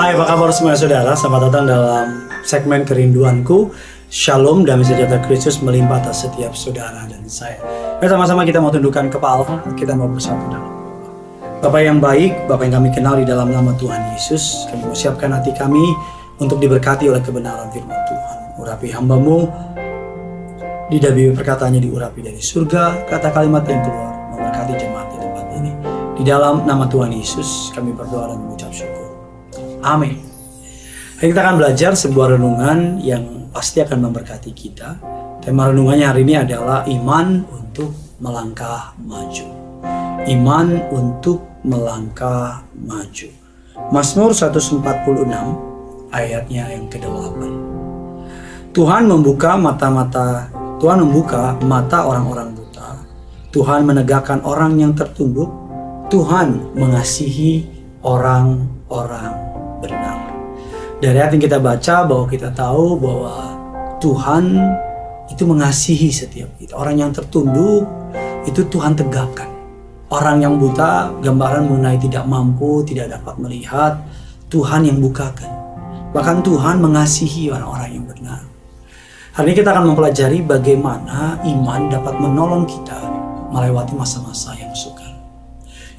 Hai, apa kabar semua saudara? Selamat datang dalam segmen kerinduanku. Shalom, damai sejahtera Kristus melimpah atas setiap saudara dan saya. Mari sama-sama kita mau tundukkan kepala, kita mau bersatu dalam Bapa yang baik, Bapa yang kami kenal di dalam nama Tuhan Yesus. Kami mau siapkan hati kami untuk diberkati oleh kebenaran firman Tuhan. Urapi hamba-Mu, lidah bibir perkataannya diurapi dari surga, kata kalimat yang keluar memberkati jemaat di tempat ini. Di dalam nama Tuhan Yesus kami berdoa dan mengucap syukur. Amin. Hari kita akan belajar sebuah renungan yang pasti akan memberkati kita. Tema renungannya hari ini adalah iman untuk melangkah maju. Iman untuk melangkah maju. Mazmur 146 ayatnya yang ke-8. Tuhan membuka mata orang-orang buta. Tuhan menegakkan orang yang tertunduk. Tuhan mengasihi orang-orang benar. Dari ayat yang kita baca bahwa kita tahu bahwa Tuhan itu mengasihi setiap kita. Orang yang tertunduk itu Tuhan tegakkan. Orang yang buta, gambaran mengenai tidak mampu, tidak dapat melihat, Tuhan yang bukakan. Bahkan Tuhan mengasihi orang-orang yang benar. Hari ini kita akan mempelajari bagaimana iman dapat menolong kita melewati masa-masa yang sukar.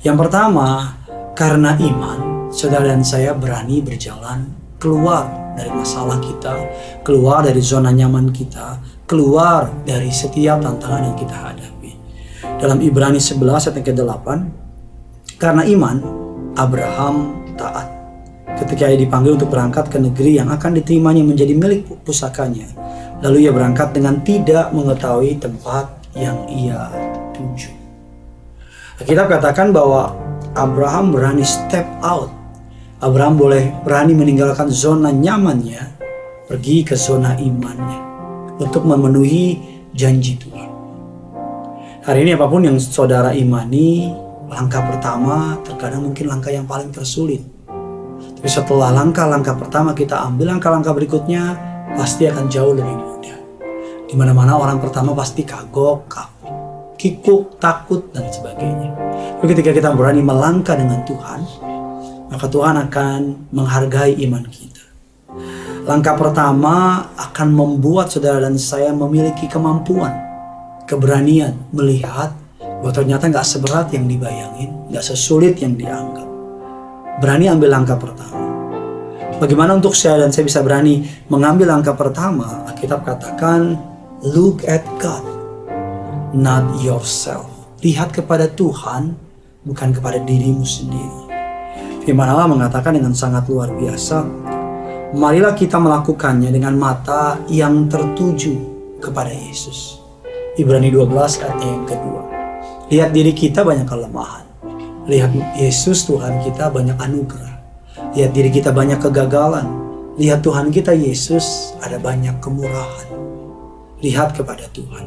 Yang pertama, karena iman, saudara dan saya berani berjalan keluar dari masalah kita, keluar dari zona nyaman kita, keluar dari setiap tantangan yang kita hadapi. Dalam Ibrani 11 ayat ke-8, karena iman, Abraham taat. Ketika ia dipanggil untuk berangkat ke negeri yang akan diterimanya menjadi milik pusakanya, lalu ia berangkat dengan tidak mengetahui tempat yang ia tuju. Alkitab katakan bahwa Abraham berani step out. Abraham berani meninggalkan zona nyamannya, pergi ke zona imannya untuk memenuhi janji Tuhan. Hari ini apapun yang saudara imani, langkah pertama terkadang mungkin langkah yang paling tersulit. Tapi setelah langkah-langkah pertama kita ambil, langkah-langkah berikutnya pasti akan jauh lebih mudah. Di mana-mana orang pertama pasti kagok, kikuk, takut, dan sebagainya. Tapi ketika kita berani melangkah dengan Tuhan, maka Tuhan akan menghargai iman kita. Langkah pertama akan membuat saudara dan saya memiliki kemampuan, keberanian melihat bahwa ternyata gak seberat yang dibayangin, gak sesulit yang dianggap. Berani ambil langkah pertama. Bagaimana untuk saya dan saya bisa berani mengambil langkah pertama? Alkitab katakan, look at God, not yourself. Lihat kepada Tuhan, bukan kepada dirimu sendiri. Firman Allah mengatakan dengan sangat luar biasa, marilah kita melakukannya dengan mata yang tertuju kepada Yesus. Ibrani 12 ayat yang kedua. Lihat diri kita banyak kelemahan. Lihat Yesus Tuhan kita banyak anugerah. Lihat diri kita banyak kegagalan. Lihat Tuhan kita Yesus ada banyak kemurahan. Lihat kepada Tuhan.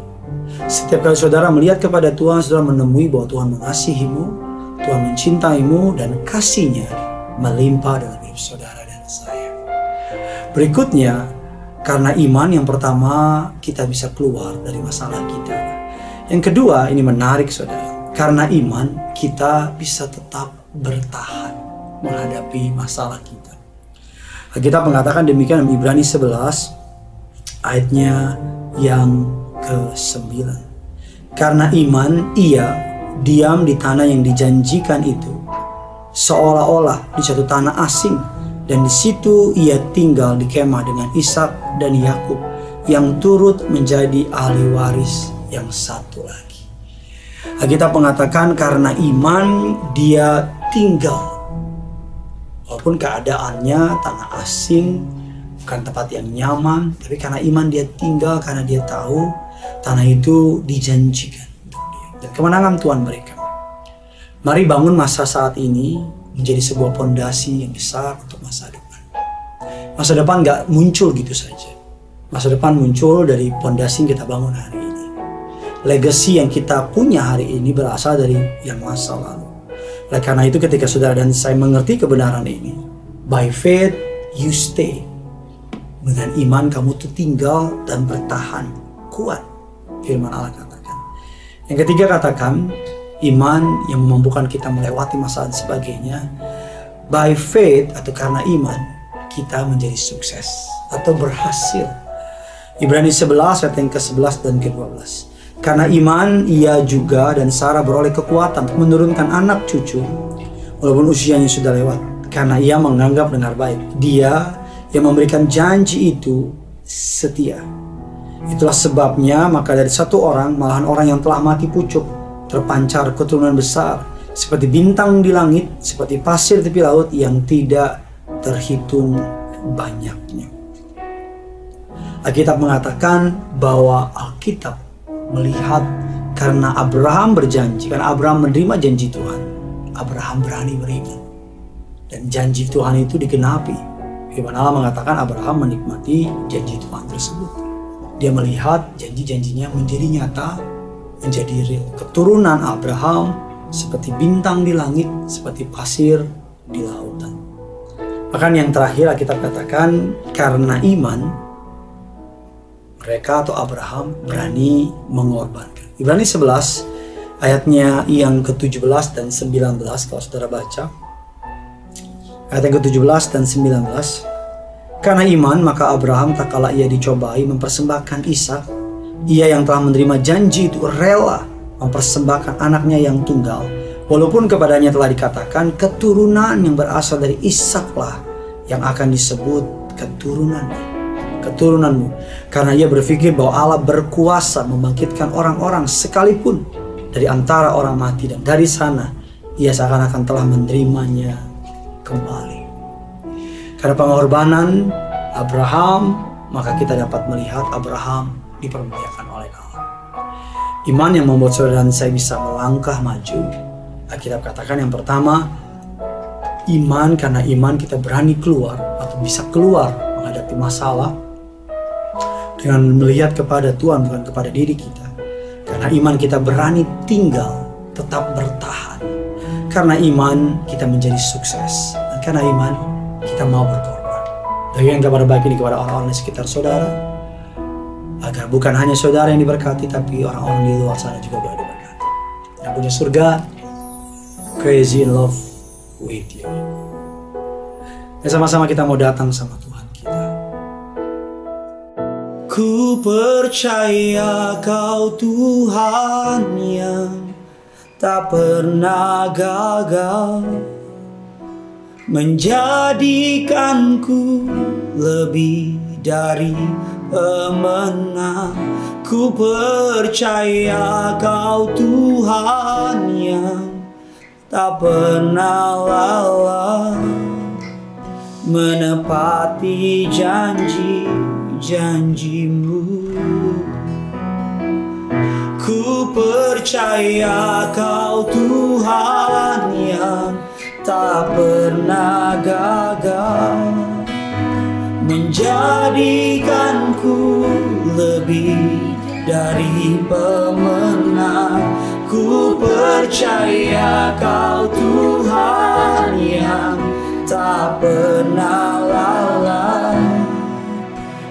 Setiap kali saudara melihat kepada Tuhan, saudara menemui bahwa Tuhan mengasihimu, Tuhan mencintaimu, dan kasih-Nya melimpah dalam hidup saudara dan saya. Berikutnya, karena iman yang pertama kita bisa keluar dari masalah kita. Yang kedua, ini menarik saudara. Karena iman kita bisa tetap bertahan menghadapi masalah kita. Kita mengatakan demikian dalam Ibrani 11 ayatnya yang ke-9. Karena iman ia diam di tanah yang dijanjikan itu, seolah-olah di satu tanah asing, dan di situ ia tinggal di kemah dengan Ishak dan Yakub yang turut menjadi ahli waris yang satu lagi. Kita mengatakan karena iman dia tinggal, walaupun keadaannya tanah asing, bukan tempat yang nyaman, tapi karena iman dia tinggal, karena dia tahu tanah itu dijanjikan untuk dia dan kemenangan Tuhan berikan. Mari bangun masa saat ini menjadi sebuah fondasi yang besar untuk masa depan. Masa depan gak muncul gitu saja. Masa depan muncul dari fondasi yang kita bangun hari ini. Legacy yang kita punya hari ini berasal dari yang masa lalu. Oleh karena itu ketika saudara dan saya mengerti kebenaran ini, by faith you stay. Dengan iman kamu tuh tinggal dan bertahan kuat. Firman Allah katakan. Yang ketiga katakan, iman yang memampukan kita melewati masa dan sebagainya. By faith atau karena iman, kita menjadi sukses atau berhasil. Ibrani 11 ayat yang ke-11 dan ke-12. Karena iman, ia juga dan Sarah beroleh kekuatan untuk menurunkan anak cucu, walaupun usianya sudah lewat. Karena ia menganggap dengan baik. Dia yang memberikan janji itu setia. Itulah sebabnya maka dari satu orang, malahan orang yang telah mati pucuk, terpancar keturunan besar, seperti bintang di langit, seperti pasir tepi laut yang tidak terhitung banyaknya. Alkitab mengatakan bahwa Alkitab melihat karena Abraham berjanji, karena Abraham menerima janji Tuhan, Abraham berani beriman. Dan janji Tuhan itu digenapi. Firman Allah mengatakan Abraham menikmati janji Tuhan tersebut. Dia melihat janji-janjinya menjadi nyata, menjadi real. Keturunan Abraham seperti bintang di langit, seperti pasir di lautan. Bahkan yang terakhir kita katakan karena iman, mereka atau Abraham berani mengorbankan. Ibrani 11 ayatnya yang ke-17 dan 19 kalau saudara baca. Ayat yang ke-17 dan 19. Karena iman maka Abraham tak kala ia dicobai mempersembahkan Ishak, ia yang telah menerima janji itu rela mempersembahkan anaknya yang tunggal, walaupun kepadanya telah dikatakan keturunan yang berasal dari Ishaklah yang akan disebut keturunanmu. Karena ia berpikir bahwa Allah berkuasa membangkitkan orang-orang sekalipun dari antara orang mati, dan dari sana ia seakan-akan telah menerimanya kembali. Karena pengorbanan Abraham, maka kita dapat melihat Abraham dipermuliakan oleh Allah. Iman yang membuat saudara dan saya bisa melangkah maju. Alkitab katakan yang pertama, iman. Karena iman kita berani keluar atau bisa keluar menghadapi masalah dengan melihat kepada Tuhan, bukan kepada diri kita. Karena iman kita berani tinggal, tetap bertahan. Karena iman kita menjadi sukses. Dan karena iman kita mau berkorban. Bagikan kabar baik ini kepada orang-orang di sekitar saudara, agar bukan hanya saudara yang diberkati, tapi orang-orang di luar sana juga boleh diberkati. Yang punya surga, crazy in love with you. Dan sama-sama kita mau datang sama Tuhan kita. Ku percaya Kau Tuhan yang tak pernah gagal, menjadikanku lebih dari pemenang. Ku percaya Kau Tuhan yang tak pernah lelah, menepati janji-janjimu. Ku percaya Kau Tuhan yang tak pernah gagal, menjadikanku lebih dari pemenang. Ku percaya Kau Tuhan yang tak pernah lalai,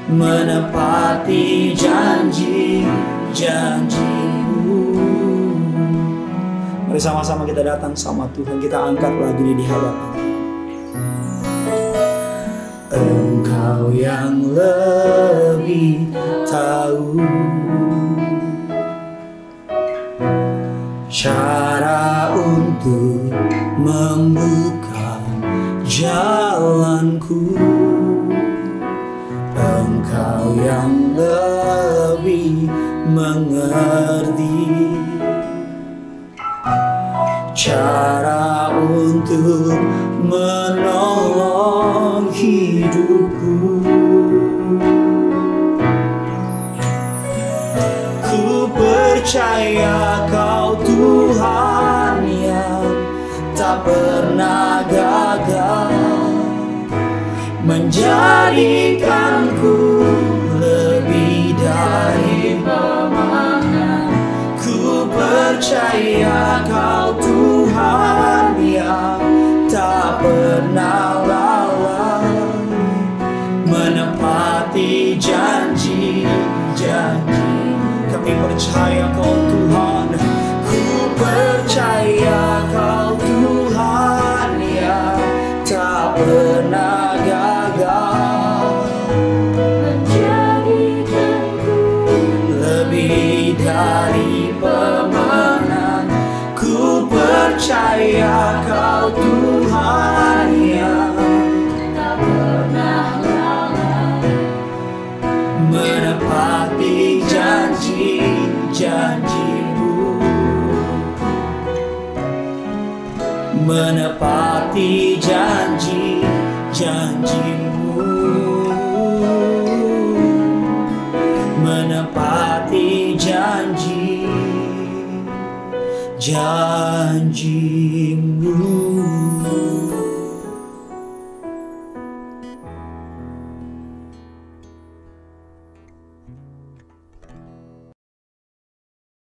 menepati janji-janjimu. Mari sama-sama kita datang sama Tuhan, kita angkat lagu ini di hadapan. Engkau yang lebih tahu cara untuk membuka jalanku. Engkau yang lebih mengerti cara untuk menolong hidupku. Ku percaya Kau Tuhan yang tak pernah gagal, menjadikanku lebih dari pemenang. Ku percaya Kau Tuhan yang tak pernah lalai, menepati janji-janji. Kami percaya Kau Tuhan, ku percaya Kau Tuhan yang percaya Kau Tuhan yang tak pernah lalai, menepati janji-janji-Mu, menepati janji-janji-Mu, menepati janji-janji-Mu.